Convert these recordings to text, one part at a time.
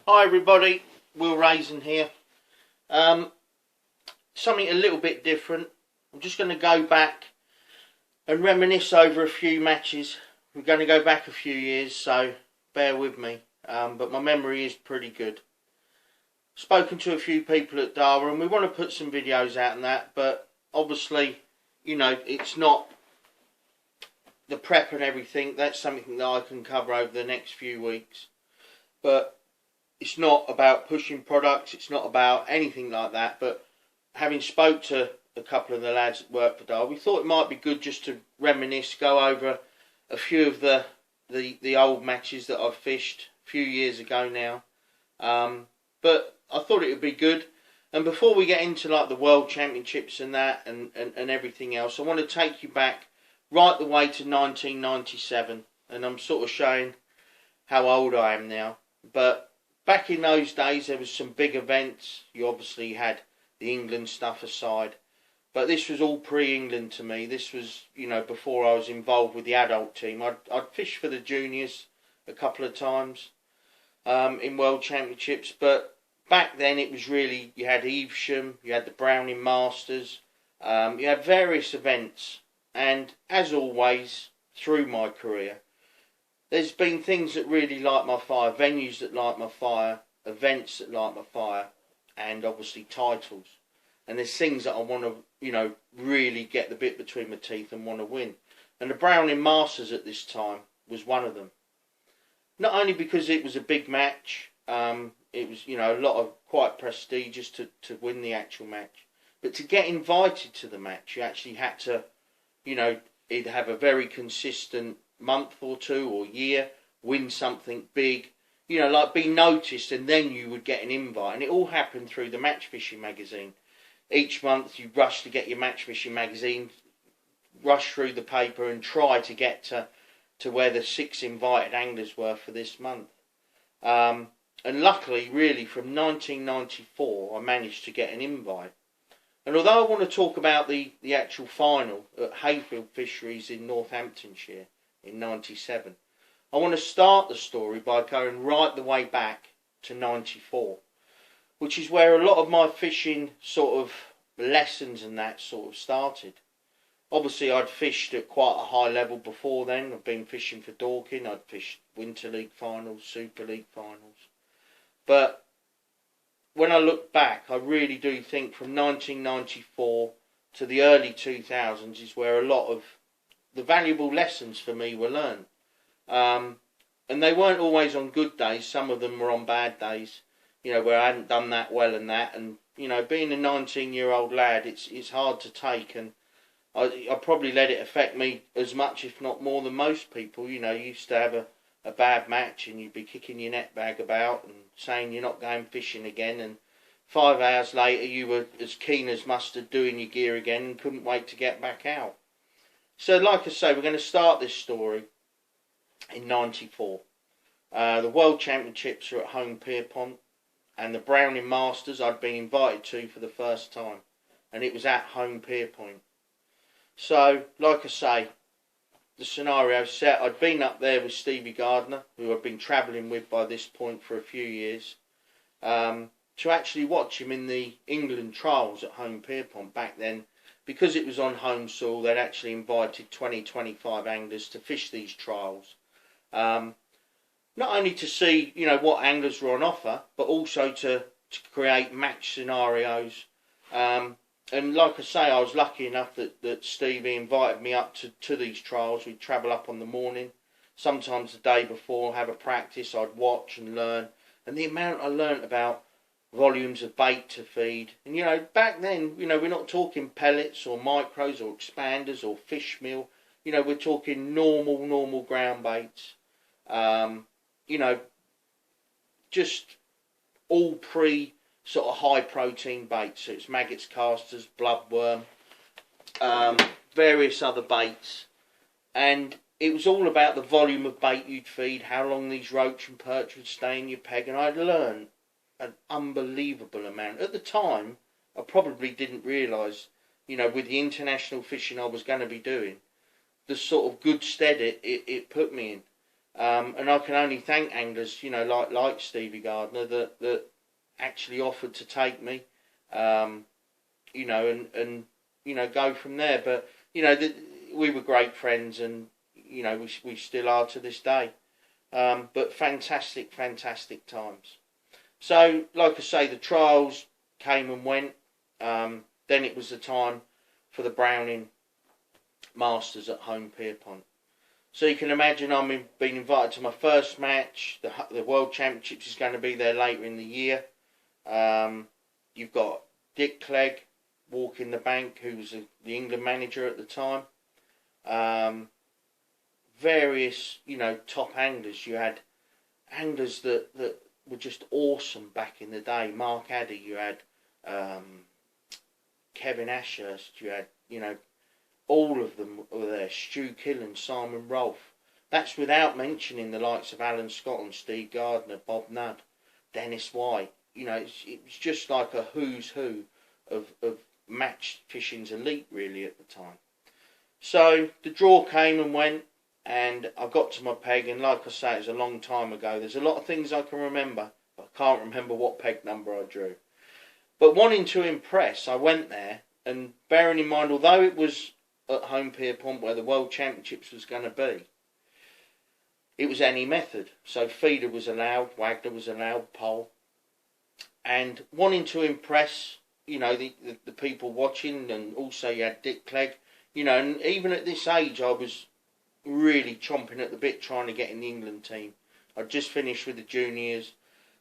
Hi everybody, Raison here. Something a little bit different. I'm just going to go back and reminisce over a few matches. We're going to go back a few years, so bear with me. But my memory is pretty good. Spoken to a few people at Daiwa, and we want to put some videos out on that, but obviously, you know, it's not the prep and everything. That's something that I can cover over the next few weeks. But it's not about pushing products, it's not about anything like that, but having spoke to a couple of the lads that work for Daiwa, we thought it might be good just to reminisce, go over a few of the old matches that I've fished a few years ago now. But I thought it would be good. And before we get into like the World Championships and that and everything else, I want to take you back right the way to 1997. And I'm sort of showing how old I am now. But back in those days, there was some big events. You obviously had the England stuff aside, but this was all pre-England to me. This was, you know, before I was involved with the adult team. I'd fished for the juniors a couple of times in World Championships, but back then it was really, you had Evesham, you had the Browning Masters, you had various events, and as always through my career, there's been things that really light my fire, venues that light my fire, events that light my fire, and obviously titles. And there's things that I want to, you know, really get the bit between my teeth and want to win. And the Browning Masters at this time was one of them. Not only because it was a big match, it was, you know, a lot of quite prestigious to win the actual match. But to get invited to the match, you actually had to, you know, either have a very consistent month or two or year, win something big, you know, like be noticed, and then you would get an invite. And it all happened through the Match Fishing magazine. Each month you rush to get your Match Fishing magazine, rush through the paper and try to get to where the 6 invited anglers were for this month. And luckily, really, from 1994 I managed to get an invite. And although I want to talk about the actual final at Hayfield Fisheries in Northamptonshire in 97, I want to start the story by going right the way back to 94, which is where a lot of my fishing sort of lessons and that sort of started. Obviously I'd fished at quite a high level before then. I'd been fishing for Dorking, I'd fished Winter League finals, Super League finals. But when I look back, I really do think from 1994 to the early 2000s is where a lot of the valuable lessons for me were learned. And they weren't always on good days. Some of them were on bad days, you know, where I hadn't done that well and that. And, you know, being a 19-year-old lad, it's hard to take. And I probably let it affect me as much, if not more, than most people. You know, you used to have a bad match and you'd be kicking your net bag about and saying you're not going fishing again. And 5 hours later, you were as keen as mustard doing your gear again and couldn't wait to get back out. So, like I say, we're going to start this story in 94. The World Championships are at home Pierpont, and the Browning Masters I'd been invited to for the first time, and it was at home Pierpont. So, like I say, the scenario set, I'd been up there with Stevie Gardner, who I'd been travelling with by this point for a few years, to actually watch him in the England trials at home Pierpont back then. Because it was on home soil, they'd actually invited 20-25 anglers to fish these trials. Not only to see, you know, what anglers were on offer, but also to create match scenarios. And like I say, I was lucky enough that Stevie invited me up to these trials. We'd travel up on the morning, sometimes the day before, have a practice. I'd watch and learn. And the amount I learnt about volumes of bait to feed, and you know, back then, you know, we're not talking pellets or micros or expanders or fish meal. You know, we're talking normal ground baits. You know, just all pre sort of high protein baits. So it's maggots, casters, bloodworm, various other baits, and it was all about the volume of bait you'd feed, how long these roach and perch would stay in your peg, and I'd learned an unbelievable amount. At the time, I probably didn't realise, you know, with the international fishing I was going to be doing, the sort of good stead it put me in. And I can only thank anglers, you know, like Stevie Gardner, that actually offered to take me, you know, and you know, go from there. But you know, we were great friends, and you know, we still are to this day. But fantastic times. So, like I say, the trials came and went. Then it was the time for the Browning Masters at home Pierpont. So you can imagine I'm being invited to my first match. The World Championships is going to be there later in the year. You've got Dick Clegg walking the bank, who was the England manager at the time. Various, you know, top anglers. You had anglers that were just awesome back in the day. Mark Addy, you had Kevin Ashurst, you had, you know, all of them were there. Stu Killen, Simon Rolfe. That's without mentioning the likes of Alan Scott and Steve Gardner, Bob Nudd, Dennis White. You know, it's just like a who's who of match fishing's elite, really, at the time. So the draw came and went, and I got to my peg, and like I say, it was a long time ago. There's a lot of things I can remember, but I can't remember what peg number I drew. But wanting to impress, I went there, and bearing in mind, although it was at home Pierpont where the World Championships was going to be, it was any method. So feeder was allowed, Wagner was allowed, pole. And wanting to impress, you know, the people watching, and also you had Dick Clegg, you know, and even at this age I was really chomping at the bit trying to get in the England team. I'd just finished with the juniors.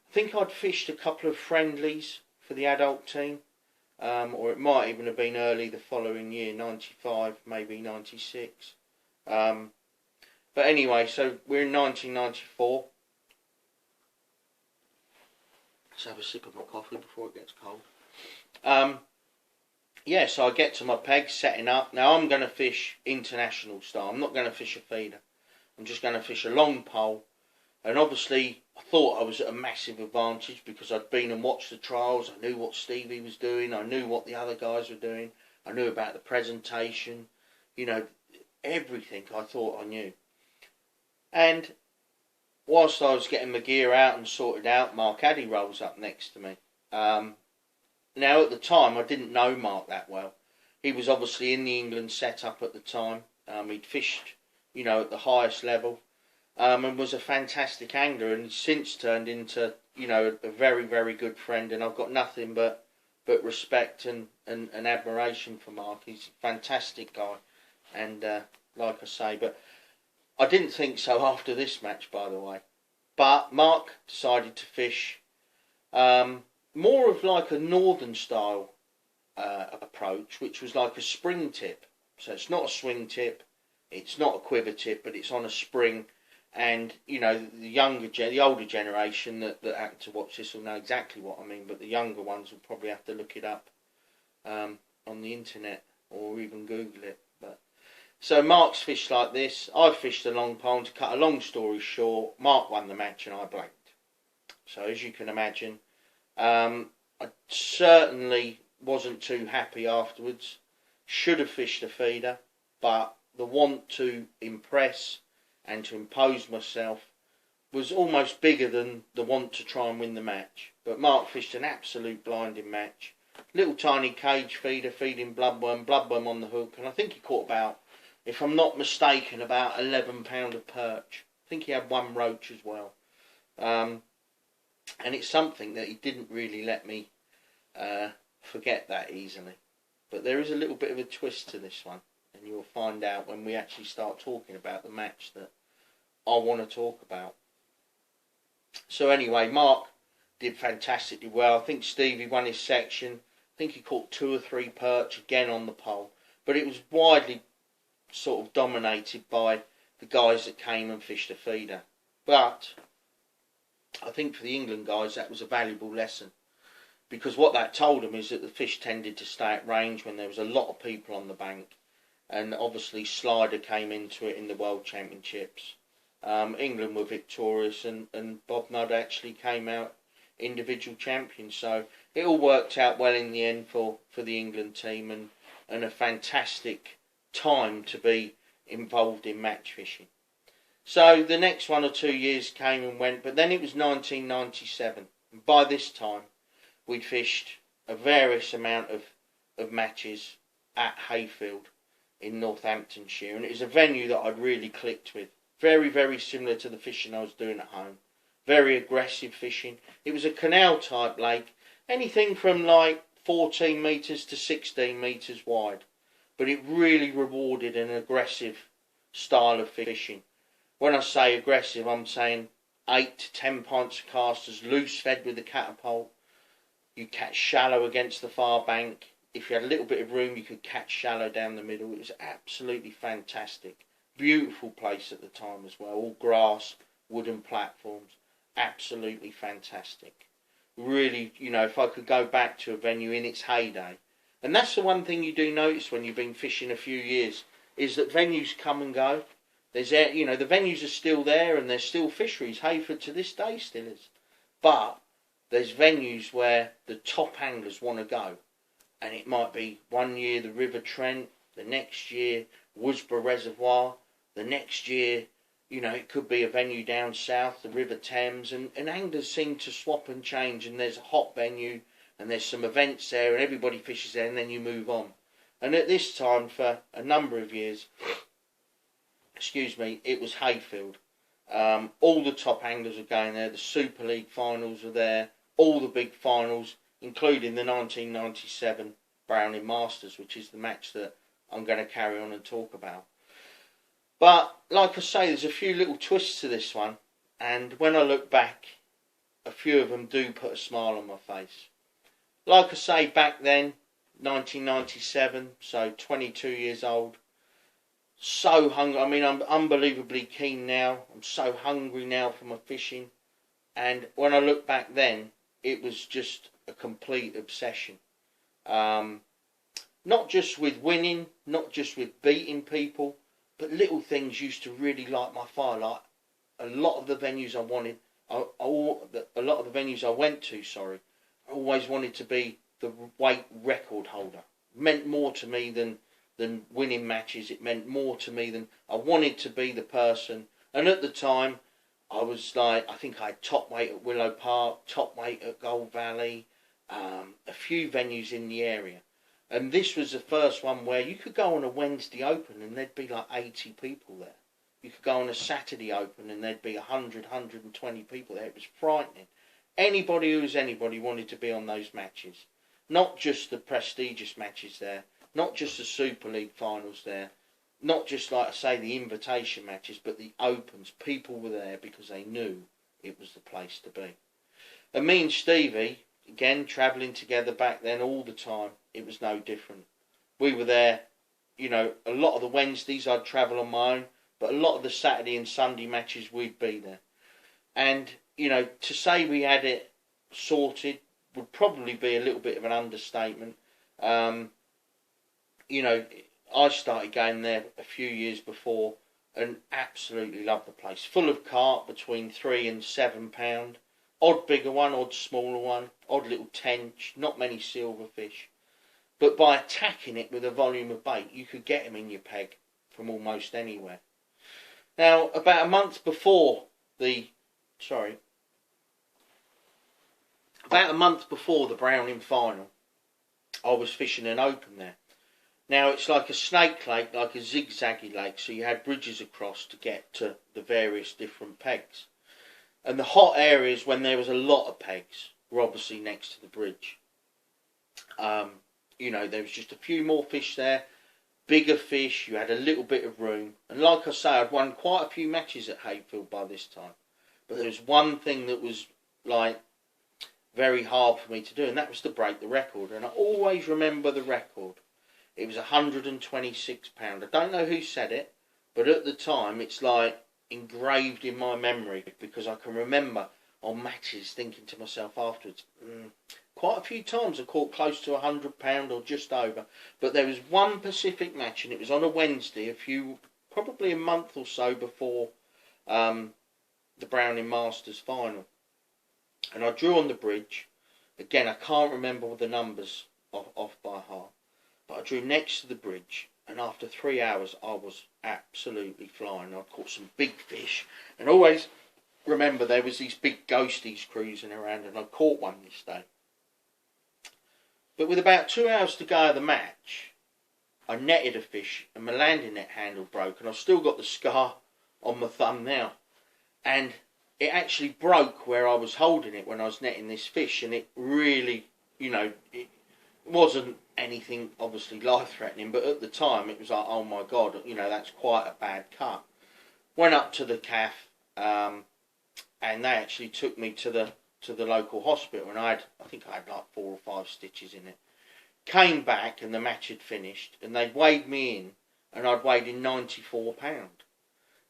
I think I'd fished a couple of friendlies for the adult team, or it might even have been early the following year, 95, maybe 96. But anyway, so we're in 1994. Let's have a sip of my coffee before it gets cold. Yeah, so I get to my peg, setting up. Now I'm going to fish international style. I'm not going to fish a feeder. I'm just going to fish a long pole. And obviously, I thought I was at a massive advantage because I'd been and watched the trials. I knew what Stevie was doing. I knew what the other guys were doing. I knew about the presentation. You know, everything I thought I knew. And whilst I was getting my gear out and sorted out, Mark Addy rolls up next to me. Now, at the time, I didn't know Mark that well. He was obviously in the England setup at the time. He'd fished, you know, at the highest level, and was a fantastic angler, and since turned into, you know, a very, very good friend. And I've got nothing but respect and admiration for Mark. He's a fantastic guy, and like I say, but I didn't think so after this match, by the way. But Mark decided to fish more of like a northern style approach, which was like a spring tip. So it's not a swing tip, it's not a quiver tip, but it's on a spring. And you know, the older generation that happen to watch this will know exactly what I mean, but the younger ones will probably have to look it up on the internet or even Google it. But so Mark's fished like this. I fished a long pole. To cut a long story short, Mark won the match and I blanked. So as you can imagine, I certainly wasn't too happy afterwards. Should have fished a feeder, but the want to impress and to impose myself was almost bigger than the want to try and win the match. But Mark fished an absolute blinding match. Little tiny cage feeder feeding bloodworm on the hook, and I think he caught about, if I'm not mistaken, about 11 pound of perch. I think he had one roach as well. And it's something that he didn't really let me forget that easily. But there is a little bit of a twist to this one, and you'll find out when we actually start talking about the match that I want to talk about. So anyway, Mark did fantastically well. I think Stevie won his section. I think he caught 2 or 3 perch again on the pole. But it was widely sort of dominated by the guys that came and fished a feeder. But I think for the England guys that was a valuable lesson, because what that told them is that the fish tended to stay at range when there was a lot of people on the bank, and obviously Slider came into it in the World Championships. England were victorious, and Bob Nudd actually came out individual champion, so it all worked out well in the end for the England team, and a fantastic time to be involved in match fishing. So the next 1 or 2 years came and went, but then it was 1997. And by this time, we'd fished a various amount of matches at Hayfield in Northamptonshire, and it was a venue that I'd really clicked with. Very, very similar to the fishing I was doing at home. Very aggressive fishing. It was a canal type lake, anything from like 14 metres to 16 metres wide. But it really rewarded an aggressive style of fishing. When I say aggressive, I'm saying 8 to 10 pints of casters, loose fed with a catapult. You catch shallow against the far bank. If you had a little bit of room, you could catch shallow down the middle. It was absolutely fantastic. Beautiful place at the time as well. All grass, wooden platforms. Absolutely fantastic. Really, you know, if I could go back to a venue in its heyday. And that's the one thing you do notice when you've been fishing a few years, is that venues come and go. There's, you know, the venues are still there and there's still fisheries. Hayford to this day still is. But there's venues where the top anglers want to go. And it might be one year the River Trent, the next year Worsborough Reservoir, the next year, you know, it could be a venue down south, the River Thames, and anglers seem to swap and change, and there's a hot venue, and there's some events there, and everybody fishes there, and then you move on. And at this time, for a number of years, excuse me, it was Hayfield. All the top anglers are going there, the Super League finals are there, all the big finals, including the 1997 Browning Masters, which is the match that I'm going to carry on and talk about. But, like I say, there's a few little twists to this one, and when I look back, a few of them do put a smile on my face. Like I say, back then, 1997, so 22 years old, so hungry. I mean, I'm unbelievably keen now. I'm so hungry now for my fishing, and when I look back then, it was just a complete obsession. Not just with winning, not just with beating people, but little things used to really light my fire. Like a lot of the venues I wanted, a lot of the venues I went to, I always wanted to be the weight record holder. It meant more to me than winning matches. It meant more to me than I wanted to be the person. And at the time, I was like, I think I had top weight at Willow Park, top weight at Gold Valley, a few venues in the area. And this was the first one where you could go on a Wednesday Open and there'd be like 80 people there. You could go on a Saturday Open and there'd be 100, 120 people there. It was frightening. Anybody who was anybody wanted to be on those matches. Not just the prestigious matches there. Not just the Super League finals there. Not just, like I say, the invitation matches, but the Opens. People were there because they knew it was the place to be. And me and Stevie, again, travelling together back then all the time, it was no different. We were there, you know, a lot of the Wednesdays I'd travel on my own, but a lot of the Saturday and Sunday matches we'd be there. And, you know, to say we had it sorted would probably be a little bit of an understatement. You know, I started going there a few years before and absolutely loved the place. Full of carp between £3 and £7. Odd bigger one, odd smaller one, odd little tench, not many silverfish. But by attacking it with a volume of bait, you could get them in your peg from almost anywhere. Now, about a month before the Browning final, I was fishing an Open there. Now, it's like a snake lake, like a zigzaggy lake, so you had bridges across to get to the various different pegs. And the hot areas, when there was a lot of pegs, were obviously next to the bridge. You know, there was just a few more fish there, bigger fish, you had a little bit of room. And like I say, I'd won quite a few matches at Hayfield by this time. But there was one thing that was, like, very hard for me to do, and that was to break the record. And I always remember the record. It was £126. I don't know who said it, but at the time, it's like engraved in my memory, because I can remember on matches thinking to myself afterwards, quite a few times I caught close to £100 or just over, but there was one Pacific match, and it was on a Wednesday, probably a month or so before the Browning Masters final, and I drew on the bridge. Again, I can't remember the numbers off by heart, but I drew next to the bridge, and after 3 hours I was absolutely flying. I caught some big fish, and always remember there was these big ghosties cruising around, and I caught one this day. But with about 2 hours to go of the match, I netted a fish and my landing net handle broke, and I've still got the scar on my thumb now. And it actually broke where I was holding it when I was netting this fish, and it really, you know, it wasn't anything obviously life-threatening, but at the time it was like, oh my God, you know, that's quite a bad cut. Went up to the CAF, and they actually took me to the local hospital, and I think I had like 4 or 5 stitches in it. Came back and the match had finished, and they'd weighed me in, and I'd weighed in 94 pounds.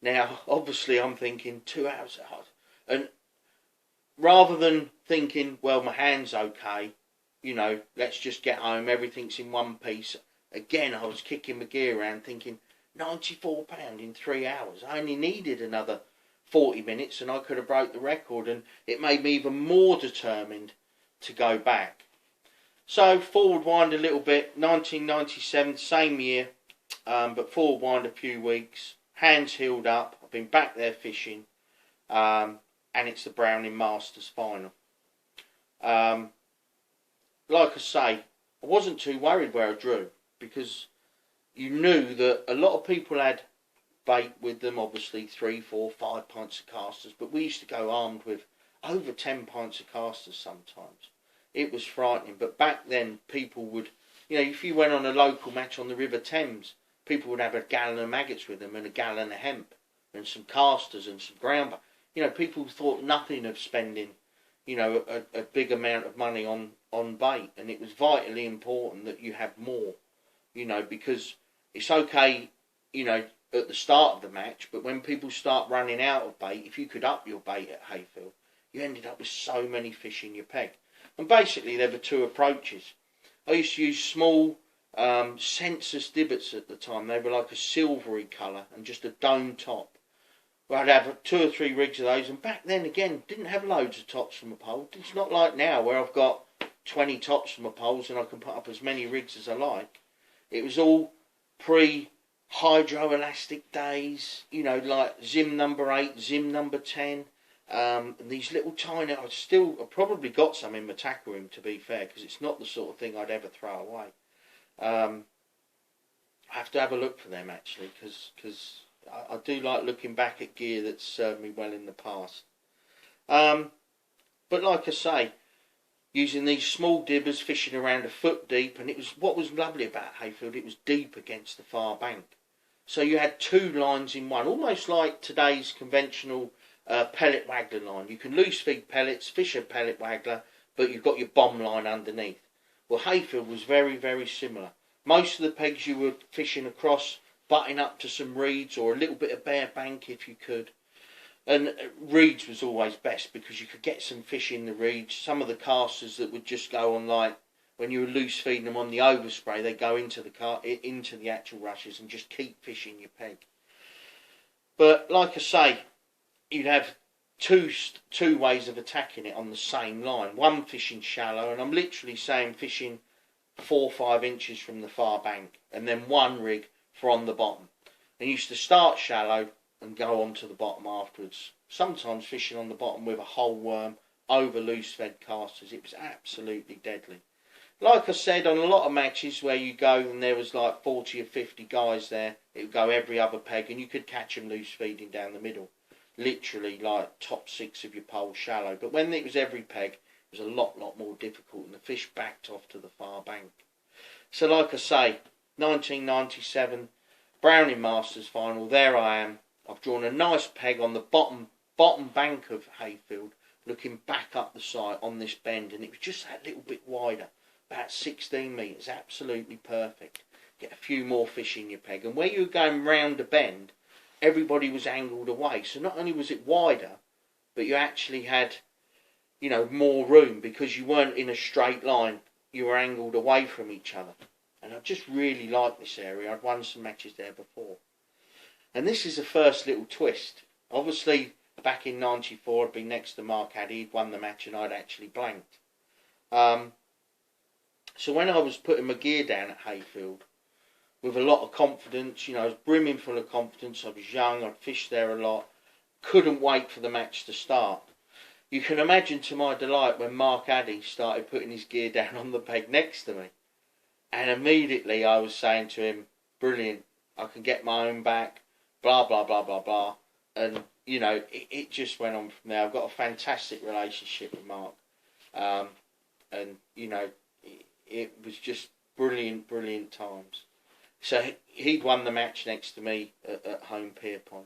Now, obviously, I'm thinking 2 hours out, and rather than thinking, well, my hand's okay, you know, let's just get home, everything's in one piece. Again, I was kicking my gear around, thinking 94 pounds in 3 hours. I only needed another 40 minutes, and I could have broke the record, and it made me even more determined to go back. So forward wind a little bit, 1997, same year, but forward wind a few weeks. Hands healed up. I've been back there fishing, and it's the Browning Masters final. Like I say, I wasn't too worried where I drew, because you knew that a lot of people had bait with them, obviously 3, 4, 5 pints of casters, but we used to go armed with over 10 pints of casters sometimes. It was frightening, but back then people would, you know, if you went on a local match on the River Thames, people would have a gallon of maggots with them and a gallon of hemp and some casters and some ground bait. You know, people thought nothing of spending, you know, a big amount of money on bait, and it was vitally important that you have more, you know, because it's okay, you know, at the start of the match, but when people start running out of bait, if you could up your bait at Hayfield, you ended up with so many fish in your peg. And basically there were 2 approaches. I used to use small census divots at the time. They were like a silvery colour and just a dome top. Well, I'd have 2 or 3 rigs of those, and back then again didn't have loads of tops from a pole. It's not like now where I've got 20 tops from my poles and I can put up as many rigs as I like. It was all pre-hydroelastic days, you know, like Zim number 8, Zim number 10. And these little tiny, I've probably got some in my tackle room, to be fair, because it's not the sort of thing I'd ever throw away. I have to have a look for them actually, because I do like looking back at gear that's served me well in the past. But like I say, using these small dibbers, fishing around a foot deep, and it was what was lovely about Hayfield, it was deep against the far bank. So you had 2 lines in one, almost like today's conventional pellet waggler line. You can loose feed pellets, fish a pellet waggler, but you've got your bomb line underneath. Well, Hayfield was very, very similar. Most of the pegs you were fishing across, butting up to some reeds or a little bit of bare bank if you could. And reeds was always best because you could get some fish in the reeds. Some of the casters that would just go on, like when you were loose feeding them on the overspray, they go into the actual rushes and just keep fishing your peg. But like I say, you'd have two ways of attacking it on the same line. One fishing shallow, and I'm literally saying fishing 4 or 5 inches from the far bank, and then one rig from the bottom. And used to start shallow and go on to the bottom afterwards. Sometimes fishing on the bottom with a whole worm over loose fed casters. It was absolutely deadly. Like I said, on a lot of matches where you go and there was like 40 or 50 guys there, it would go every other peg and you could catch them loose feeding down the middle. Literally like top 6 of your pole shallow. But when it was every peg, it was a lot more difficult and the fish backed off to the far bank. So like I say, 1997, Browning Masters final, there I am. I've drawn a nice peg on the bottom bank of Hayfield, looking back up the side on this bend, and it was just that little bit wider, about 16 metres, absolutely perfect. Get a few more fish in your peg, and where you were going round a bend, everybody was angled away, so not only was it wider, but you actually had, you know, more room because you weren't in a straight line, you were angled away from each other. And I just really liked this area. I'd won some matches there before. And this is the first little twist. Obviously, back in 94, I'd been next to Mark Addy. He'd won the match and I'd actually blanked. So when I was putting my gear down at Hayfield, with a lot of confidence. You know, I was brimming full of confidence. I was young. I'd fished there a lot. Couldn't wait for the match to start. You can imagine to my delight when Mark Addy started putting his gear down on the peg next to me. And immediately I was saying to him, brilliant, I can get my own back, blah, blah, blah, blah, blah. And, you know, it just went on from there. I've got a fantastic relationship with Mark. And, you know, it was just brilliant, brilliant times. So he'd won the match next to me at home Pierpont.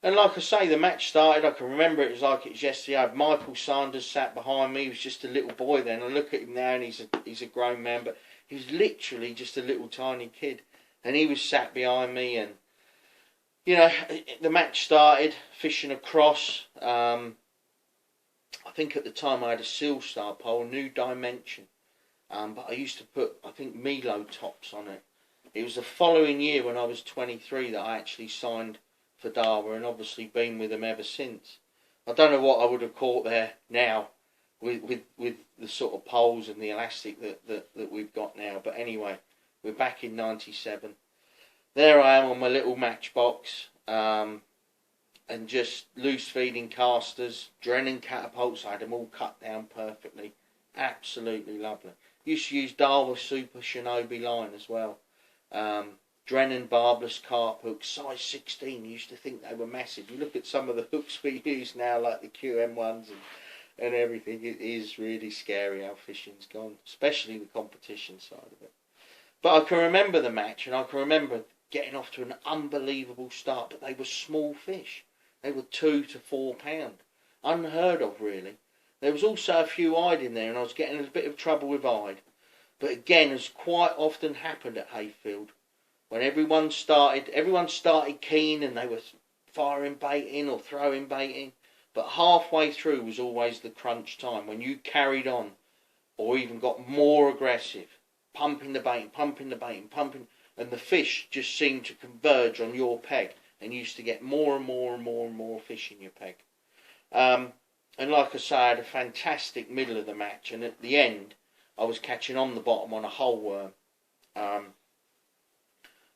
And like I say, the match started. I can remember it was like it was yesterday. I had Michael Sanders sat behind me. He was just a little boy then. I look at him now and he's a grown man, but he was literally just a little tiny kid. And he was sat behind me, and, you know, the match started, fishing across. I think at the time I had a Seal Star pole, New Dimension. But I used to put, I think, Milo tops on it. It was the following year when I was 23 that I actually signed for Daiwa, and obviously been with them ever since. I don't know what I would have caught there now with the sort of poles and the elastic that we've got now. But anyway, we're back in 97. There I am on my little matchbox, and just loose feeding casters, Drennan catapults. I had them all cut down perfectly. Absolutely lovely. Used to use Daiwa Super Shinobi line as well. Drennan barbless carp hooks, size 16. You used to think they were massive. You look at some of the hooks we use now, like the QM ones and everything. It is really scary how fishing's gone, especially the competition side of it. But I can remember the match, and I can remember getting off to an unbelievable start. But they were small fish. They were 2 to 4 pound. Unheard of, really. There was also a few eyed in there, and I was getting a bit of trouble with eyed. But again, as quite often happened at Hayfield, when everyone started keen and they were firing bait in or throwing bait in, but halfway through was always the crunch time when you carried on or even got more aggressive, pumping the bait, and the fish just seemed to converge on your peg, and you used to get more and more and more and more fish in your peg. And like I say, I had a fantastic middle of the match, and at the end I was catching on the bottom on a whole worm.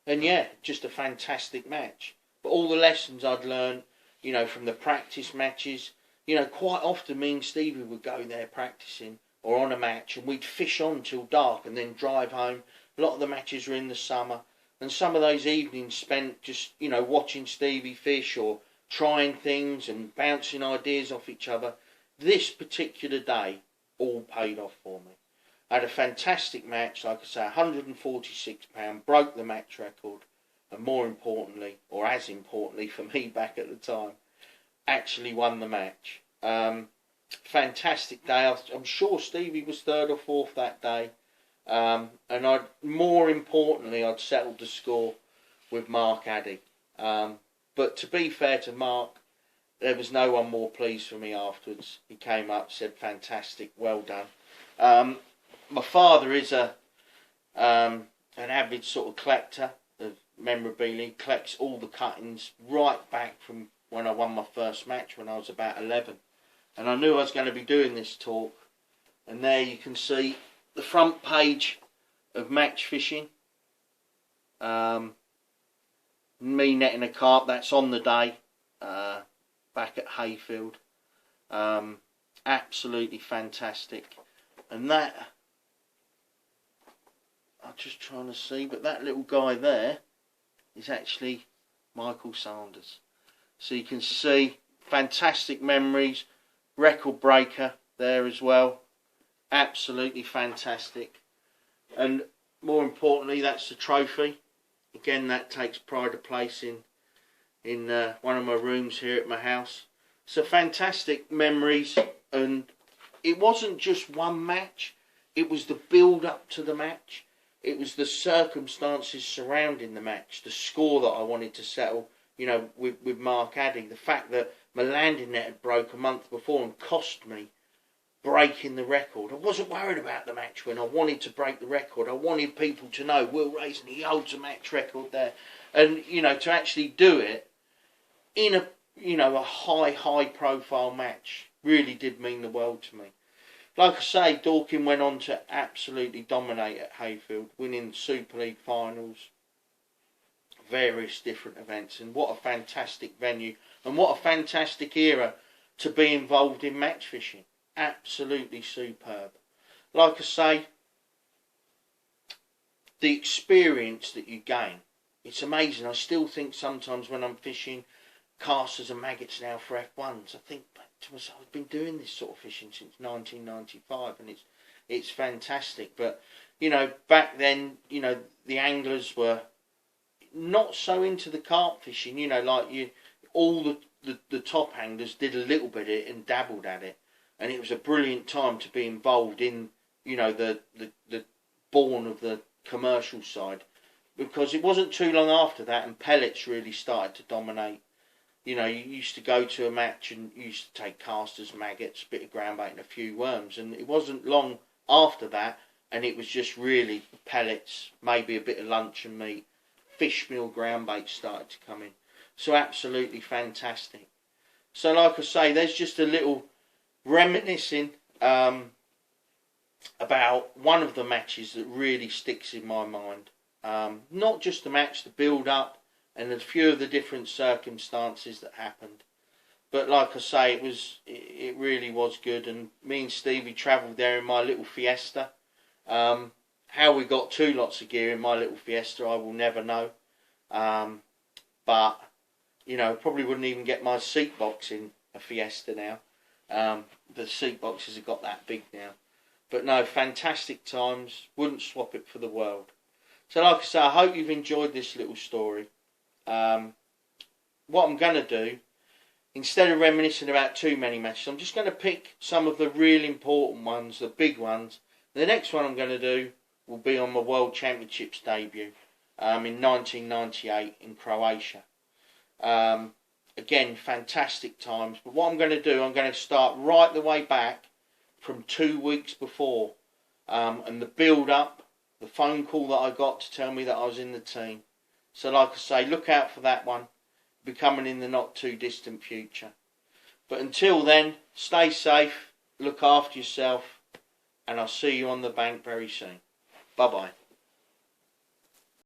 And yeah, just a fantastic match. But all the lessons I'd learned, you know, from the practice matches, you know, quite often me and Stevie would go there practicing or on a match, and we'd fish on till dark and then drive home. A lot of the matches were in the summer, and some of those evenings spent just, you know, watching Stevie fish or trying things and bouncing ideas off each other. This particular day all paid off for me. I had a fantastic match, like I say, £146, broke the match record, and more importantly, or as importantly for me back at the time, actually won the match. Fantastic day. I'm sure Stevie was 3rd or 4th that day, and more importantly, I'd settled the score with Mark Addy. But to be fair to Mark, there was no one more pleased for me afterwards. He came up, said, fantastic, well done. My father is an avid sort of collector of memorabilia. He collects all the cuttings right back from when I won my first match when I was about 11. And I knew I was going to be doing this talk. And there you can see the front page of Match Fishing. Me netting a carp, that's on the day, back at Hayfield. Absolutely fantastic. And that, I'm just trying to see, but that little guy there is actually Michael Sanders. So you can see fantastic memories, record breaker there as well. Absolutely fantastic. And more importantly, that's the trophy. Again, that takes pride of place in one of my rooms here at my house. So fantastic memories, and it wasn't just one match. It was the build up to the match. It was the circumstances surrounding the match, the score that I wanted to settle, you know, with Mark Addy. The fact that my landing net had broke a month before and cost me breaking the record. I wasn't worried about the match when I wanted to break the record. I wanted people to know Will Raison, he holds a match record there. And, you know, to actually do it in a, you know, a high profile match really did mean the world to me. Like I say, Dorking went on to absolutely dominate at Hayfield, winning Super League finals, various different events. And what a fantastic venue, and what a fantastic era to be involved in match fishing. Absolutely superb. Like I say, the experience that you gain, it's amazing. I still think sometimes when I'm fishing casters and maggots now for F1s, I think to myself, I've been doing this sort of fishing since 1995, and it's fantastic. But you know, back then, you know, the anglers were not so into the carp fishing. You know, like all the top anglers did a little bit of it and dabbled at it, and it was a brilliant time to be involved in, you know, the born of the commercial side, because it wasn't too long after that and pellets really started to dominate. You know, you used to go to a match and you used to take casters, maggots, a bit of ground bait and a few worms, and it wasn't long after that and it was just really pellets, maybe a bit of luncheon meat, fish meal, ground bait started to come in. So absolutely fantastic. So like I say, there's just a little reminiscing about one of the matches that really sticks in my mind. Not just the match, the build up and a few of the different circumstances that happened, but like I say, it really was good. And me and Stevie travelled there in my little Fiesta. How we got 2 lots of gear in my little Fiesta I will never know, but you know, probably wouldn't even get my seat box in a Fiesta now. The seat boxes have got that big now. But no, fantastic times. Wouldn't swap it for the world. So like I say, I hope you've enjoyed this little story. What I'm going to do, instead of reminiscing about too many matches, I'm just going to pick some of the really important ones, the big ones. The next one I'm going to do will be on my World Championships debut in 1998 in Croatia. Again, fantastic times. But what I'm going to do, I'm going to start right the way back from 2 weeks before, and the build up, the phone call that I got to tell me that I was in the team. So like I say, look out for that one, be coming in the not too distant future. But until then, stay safe, look after yourself, and I'll see you on the bank very soon. Bye bye.